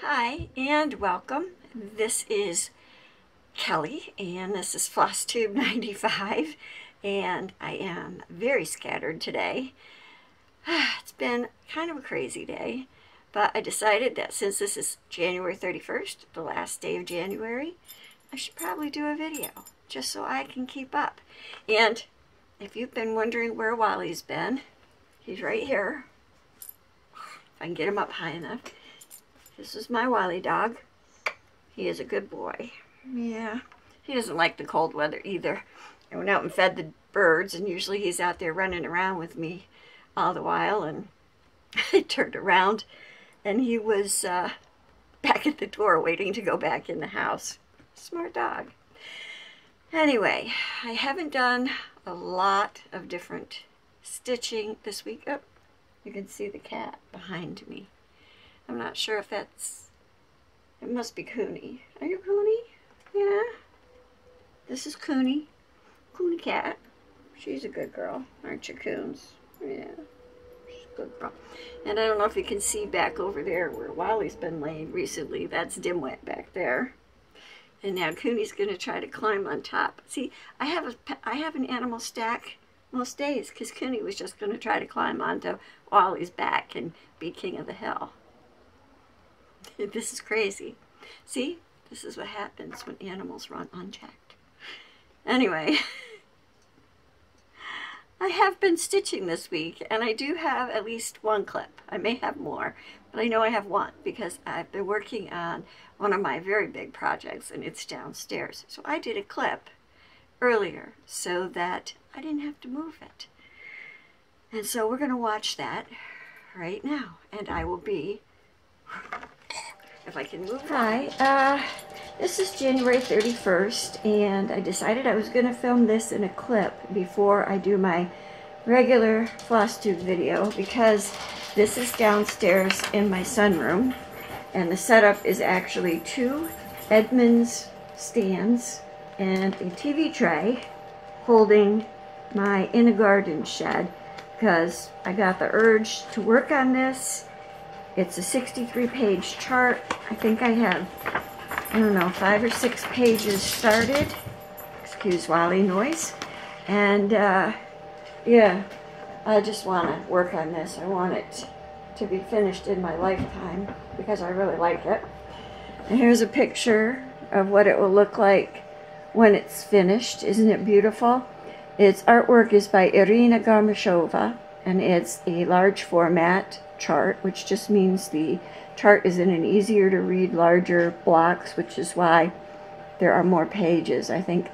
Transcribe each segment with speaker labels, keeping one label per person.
Speaker 1: Hi and welcome. This is Kelly and this is FlossTube95 and I am very scattered today. It's been kind of a crazy day, but I decided that since this is January 31st, the last day of January, I should probably do a video just so I can keep up. And if you've been wondering where Wally's been, he's right here. If I can get him up high enough. This is my Wally dog. He is a good boy. Yeah, he doesn't like the cold weather either. I went out and fed the birds, and usually he's out there running around with me all the while, and I turned around, and he was back at the door waiting to go back in the house. Smart dog. Anyway, I haven't done a lot of different stitching this week. Oh, you can see the cat behind me. I'm not sure if that's, it must be Cooney. Are you Cooney? Yeah. This is Cooney. Cooney cat. She's a good girl, aren't you, Coons? Yeah, she's a good girl. And I don't know if you can see back over there where Wally's been laying recently. That's Dimwit back there. And now Cooney's going to try to climb on top. See, I have an animal stack most days because Cooney was just going to try to climb onto Wally's back and be king of the hill. This is crazy. See, this is what happens when animals run unchecked. Anyway, I have been stitching this week, and I do have at least one clip. I may have more, but I know I have one because I've been working on one of my very big projects, and it's downstairs. So I did a clip earlier so that I didn't have to move it. And so we're going to watch that right now, and I will be... if I can move. Hi, this is January 31st, and I decided I was going to film this in a clip before I do my regular FlossTube video because this is downstairs in my sunroom, and the setup is actually 2 Edmunds stands and a TV tray holding my in a garden shed because I got the urge to work on this. It's a 63-page chart. I think I have, I don't know, 5 or 6 pages started. Excuse Wally noise. And yeah, I just want to work on this. I want it to be finished in my lifetime because I really like it. And here's a picture of what it will look like when it's finished. Isn't it beautiful? Its artwork is by Irina Garmashova, and it's a large format chart, which just means the chart is in an easier to read larger blocks, which is why there are more pages. I think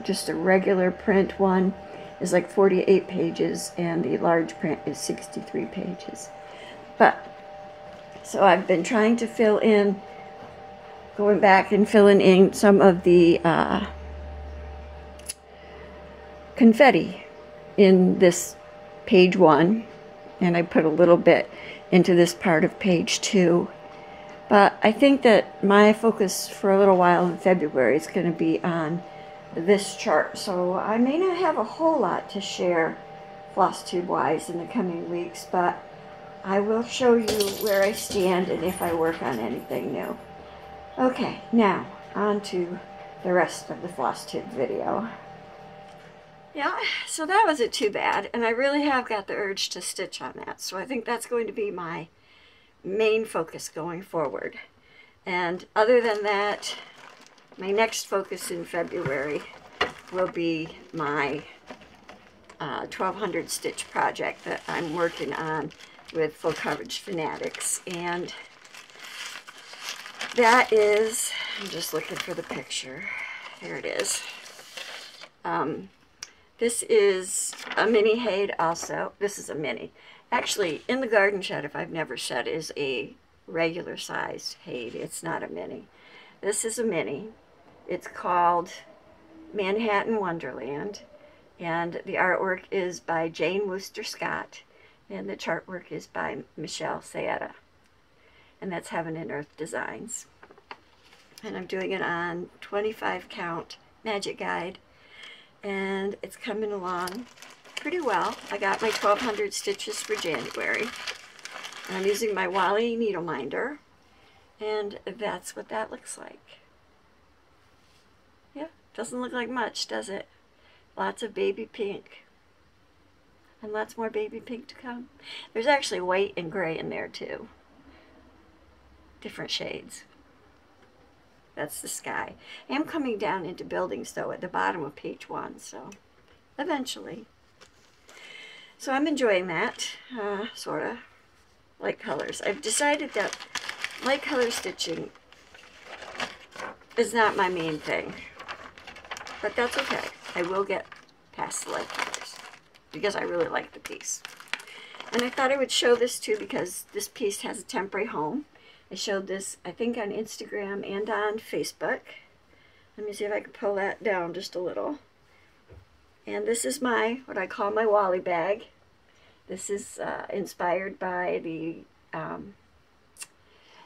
Speaker 1: just a regular print one is like 48 pages and the large print is 63 pages. But so I've been trying to fill in, going back and filling in some of the confetti in this page 1, and I put a little bit into this part of page 2. But I think that my focus for a little while in February is going to be on this chart. So I may not have a whole lot to share FlossTube-wise in the coming weeks, but I will show you where I stand and if I work on anything new. Okay, now on to the rest of the FlossTube video. Yeah, so that wasn't too bad, and I really have got the urge to stitch on that, so I think that's going to be my main focus going forward. And other than that, my next focus in February will be my 1200 stitch project that I'm working on with Full Coverage Fanatics, and that is, I'm just looking for the picture, there it is. This is a mini Haid also. This is a mini. Actually, in the garden shed, if I've never said, is a regular sized Haid. It's not a mini. This is a mini. It's called Manhattan Wonderland. And the artwork is by Jane Wooster Scott. And the chart work is by Michelle Saeta. And that's Heaven and Earth Designs. And I'm doing it on 25 count Magic Guide. And it's coming along pretty well. I got my 1200 stitches for January. I'm using my Wally needle minder, And that's what that looks like. Yeah, doesn't look like much, does it? Lots of baby pink. And lots more baby pink to come. There's actually white and gray in there too. Different shades. That's the sky. I am coming down into buildings though at the bottom of page 1, so eventually. So I'm enjoying that, sort of. Light colors. I've decided that light color stitching is not my main thing. But that's okay. I will get past the light colors because I really like the piece. And I thought I would show this too because this piece has a temporary home. I showed this, I think, on Instagram and on Facebook. Let me see if I can pull that down just a little. And this is my, what I call my Wally bag. This is inspired by the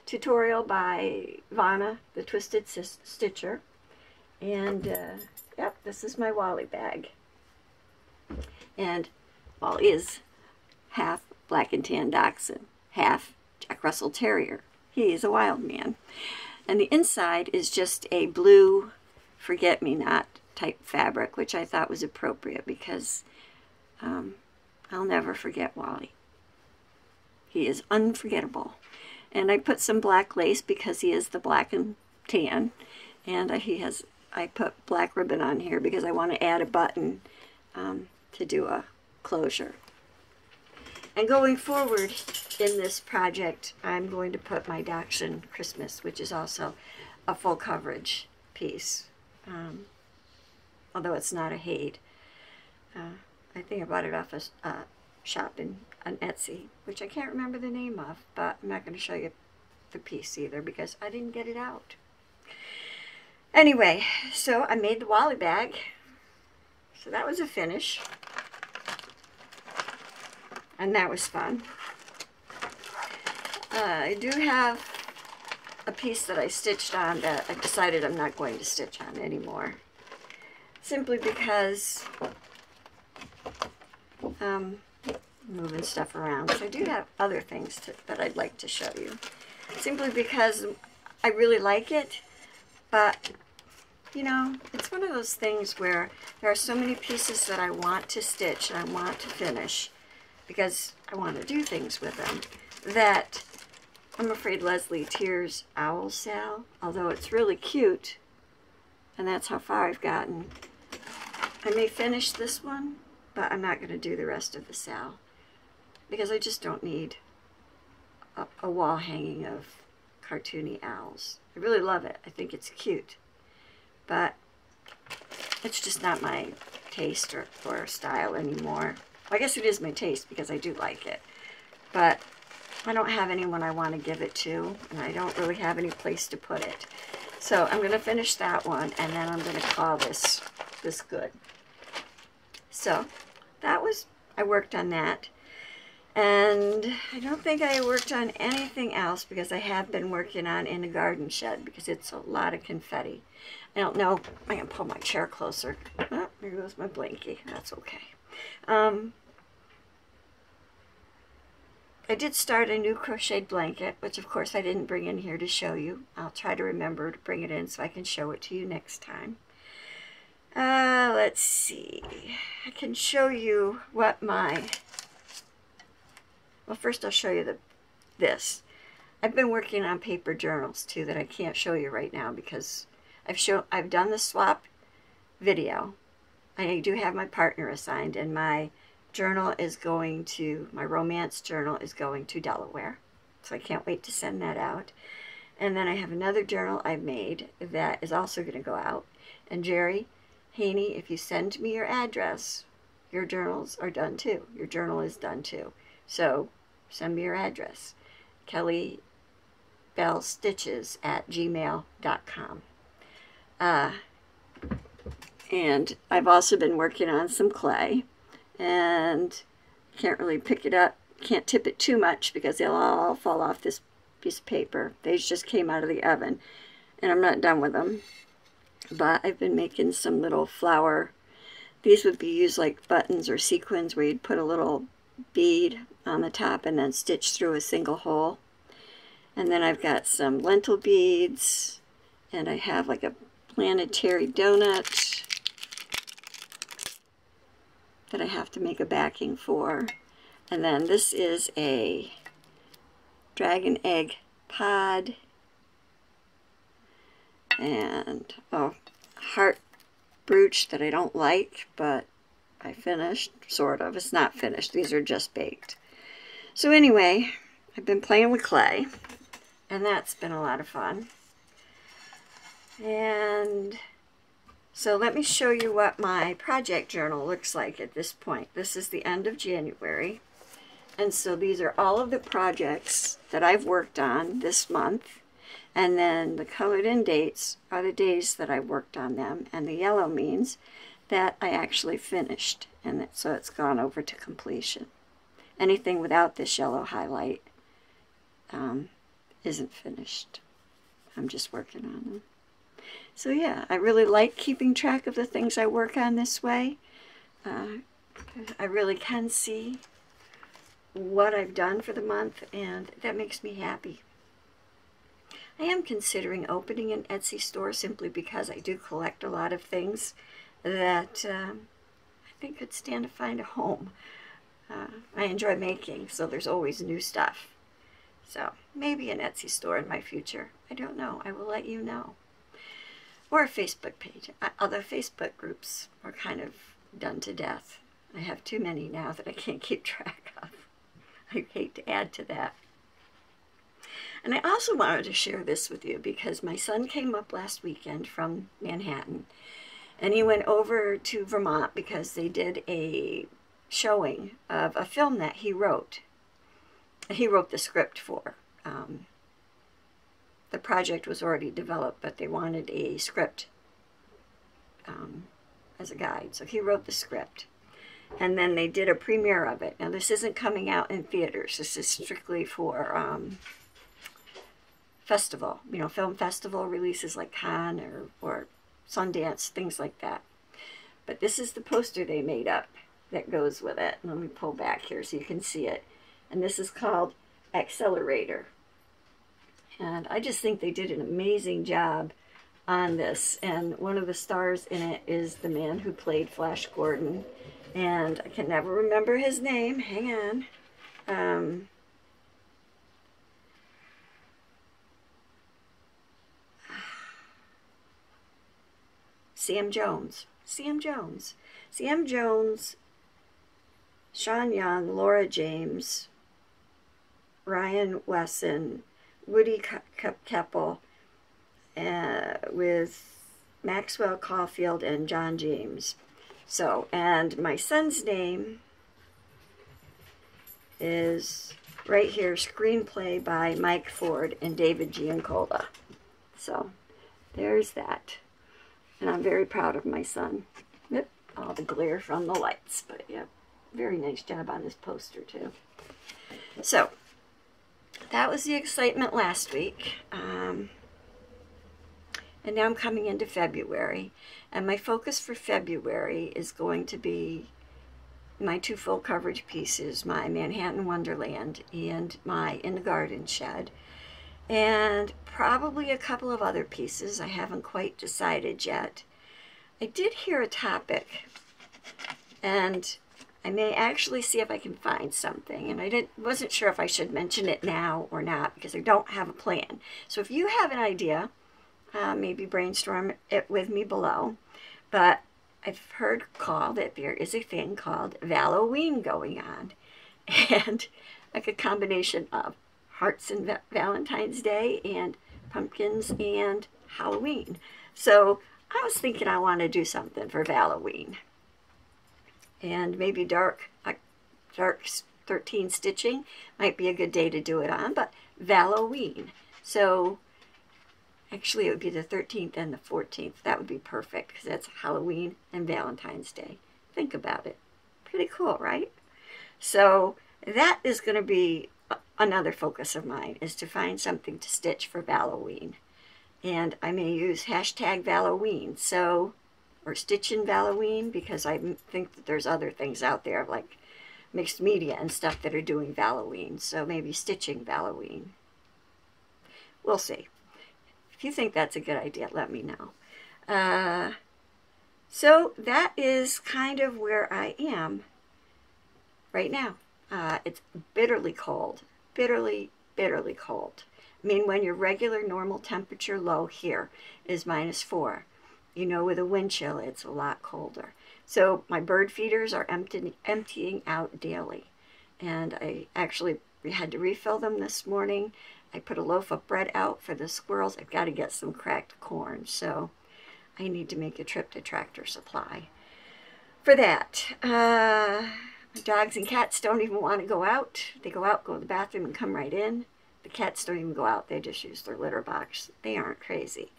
Speaker 1: tutorial by Vonna, the Twisted Stitcher. And, yep, this is my Wally bag. And Wally is half black and tan dachshund, half Jack Russell Terrier. He is a wild man. And the inside is just a blue forget-me-not type fabric, which I thought was appropriate because I'll never forget Wally. He is unforgettable. And I put some black lace because he is the black and tan. And I put black ribbon on here because I want to add a button to do a closure. And going forward in this project, I'm going to put my Dachshund Christmas, which is also a full coverage piece. Although it's not a Haid. I think I bought it off a shop on Etsy, which I can't remember the name of, but I'm not going to show you the piece either because I didn't get it out. Anyway, so I made the Wally bag. So that was a finish. And that was fun. I do have a piece that I stitched on that I decided I'm not going to stitch on anymore. Simply because moving stuff around. So I do have other things that I'd like to show you. Simply because I really like it, but you know, it's one of those things where there are so many pieces that I want to stitch and I want to finish because I want to do things with them, that I'm afraid Leslie Tears Owl Sal, although it's really cute, and that's how far I've gotten. I may finish this one, but I'm not going to do the rest of the Sal because I just don't need a wall hanging of cartoony owls. I really love it. I think it's cute, but it's just not my taste or style anymore. Well, I guess it is my taste because I do like it, but I don't have anyone I want to give it to, and I don't really have any place to put it. So I'm going to finish that one, and then I'm going to call this good. So that was, I worked on that. And I don't think I worked on anything else because I have been working on In the Garden Shed because it's a lot of confetti. I don't know. I can pull my chair closer. Oh, there goes my blankie. That's okay. I did start a new crocheted blanket, which of course I didn't bring in here to show you. I'll try to remember to bring it in so I can show it to you next time. Let's see. I can show you what my... Well, first I'll show you this. I've been working on paper journals too that I can't show you right now because I've done the swap video. I do have my partner assigned, and my journal is going to, my romance journal is going to Delaware. So I can't wait to send that out. And then I have another journal I've made that is also going to go out. And Jerry Haney, if you send me your address, your journals are done too. Your journal is done too. So send me your address. klbellisima@gmail.com. And I've also been working on some clay, and can't really pick it up, can't tip it too much because they'll all fall off this piece of paper. They just came out of the oven, and I'm not done with them. But I've been making some little flower. These would be used like buttons or sequins where you'd put a little bead on the top and then stitch through a single hole. And then I've got some lentil beads, and I have like a planetary donut that I have to make a backing for. And then this is a dragon egg pod, and heart brooch that I don't like, but I finished, sort of. It's not finished. These are just baked. So anyway, I've been playing with clay, and that's been a lot of fun. And so let me show you what my project journal looks like at this point. This is the end of January. And so these are all of the projects that I've worked on this month. And then the colored in dates are the days that I worked on them. And the yellow means that I actually finished. And so it's gone over to completion. Anything without this yellow highlight isn't finished. I'm just working on them. So yeah, I really like keeping track of the things I work on this way. I really can see what I've done for the month, and that makes me happy. I am considering opening an Etsy store simply because I do collect a lot of things that I think could stand to find a home. I enjoy making, so there's always new stuff. So maybe an Etsy store in my future. I don't know. I will let you know. Or a Facebook page. Other Facebook groups are kind of done to death. I have too many now that I can't keep track of. I hate to add to that. And I also wanted to share this with you because my son came up last weekend from Manhattan, and he went over to Vermont because they did a showing of a film that he wrote. He wrote the script for. The project was already developed, but they wanted a script as a guide. So he wrote the script. And then they did a premiere of it. Now this isn't coming out in theaters. This is strictly for festival, film festival releases like Cannes or Sundance, things like that. But this is the poster they made up that goes with it. Let me pull back here so you can see it. And this is called Accelerator. And I just think they did an amazing job on this. And one of the stars in it is the man who played Flash Gordon. And I can never remember his name. Hang on. Sam Jones. Sam Jones. Sam Jones, Sean Young, Laura James, Ryan Wesson, Woody Keppel, with Maxwell Caulfield and John James. So, and my son's name is right here, screenplay by Mike Ford and David Giancola. So, there's that. And I'm very proud of my son. Yep, all the glare from the lights. But, yeah, very nice job on this poster, too. So, that was the excitement last week. And now I'm coming into February. And my focus for February is going to be my 2 full coverage pieces, my Manhattan Wonderland and my In the Garden Shed. And probably a couple of other pieces. I haven't quite decided yet. I did hear a topic, and I may actually see if I can find something. And I wasn't sure if I should mention it now or not because I don't have a plan. So if you have an idea, maybe brainstorm it with me below. But I've heard that there is a thing called Halloween going on. And like a combination of hearts and Valentine's Day and pumpkins and Halloween. So I was thinking I want to do something for Halloween. And maybe dark 13 stitching might be a good day to do it on, but Halloween. So actually it would be the 13th and the 14th. That would be perfect because that's Halloween and Valentine's Day. Think about it. Pretty cool, right? So that is going to be another focus of mine, is to find something to stitch for Halloween. And I may use hashtag Halloween, so, or Stitchin' Halloween, because I think that there's other things out there like mixed media and stuff that are doing Halloween. So maybe Stitching Halloween. We'll see. If you think that's a good idea, let me know. So that is kind of where I am right now. It's bitterly cold, bitterly cold. I mean, when your regular normal temperature low here is -4, you know, with a wind chill, it's a lot colder. So my bird feeders are emptying out daily. And I actually had to refill them this morning. I put a loaf of bread out for the squirrels. I've got to get some cracked corn, so I need to make a trip to Tractor Supply for that. My dogs and cats don't even want to go out. They go out, go to the bathroom, and come right in. The cats don't even go out. They just use their litter box. They aren't crazy.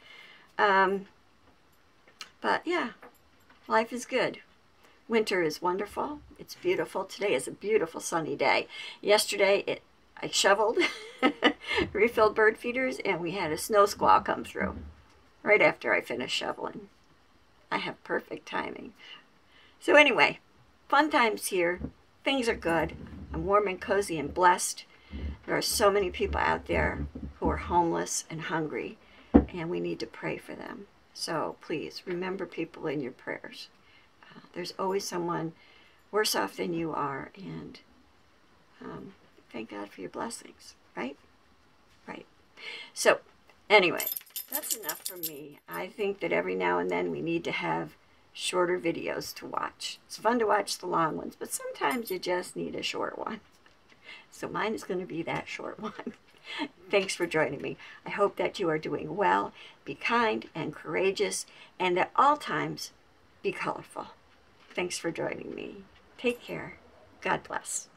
Speaker 1: But yeah, life is good. Winter is wonderful. It's beautiful. Today is a beautiful sunny day. Yesterday, I shoveled, refilled bird feeders, and we had a snow squall come through right after I finished shoveling. I have perfect timing. So anyway, fun times here. Things are good. I'm warm and cozy and blessed. There are so many people out there who are homeless and hungry, and we need to pray for them. So please remember people in your prayers. There's always someone worse off than you are, and thank God for your blessings, right? Right. So anyway, that's enough for me. I think that every now and then we need to have shorter videos to watch. It's fun to watch the long ones, but sometimes you just need a short one. So mine is going to be that short one. Thanks for joining me. I hope that you are doing well. Be kind and courageous, and at all times, be colorful. Thanks for joining me. Take care. God bless.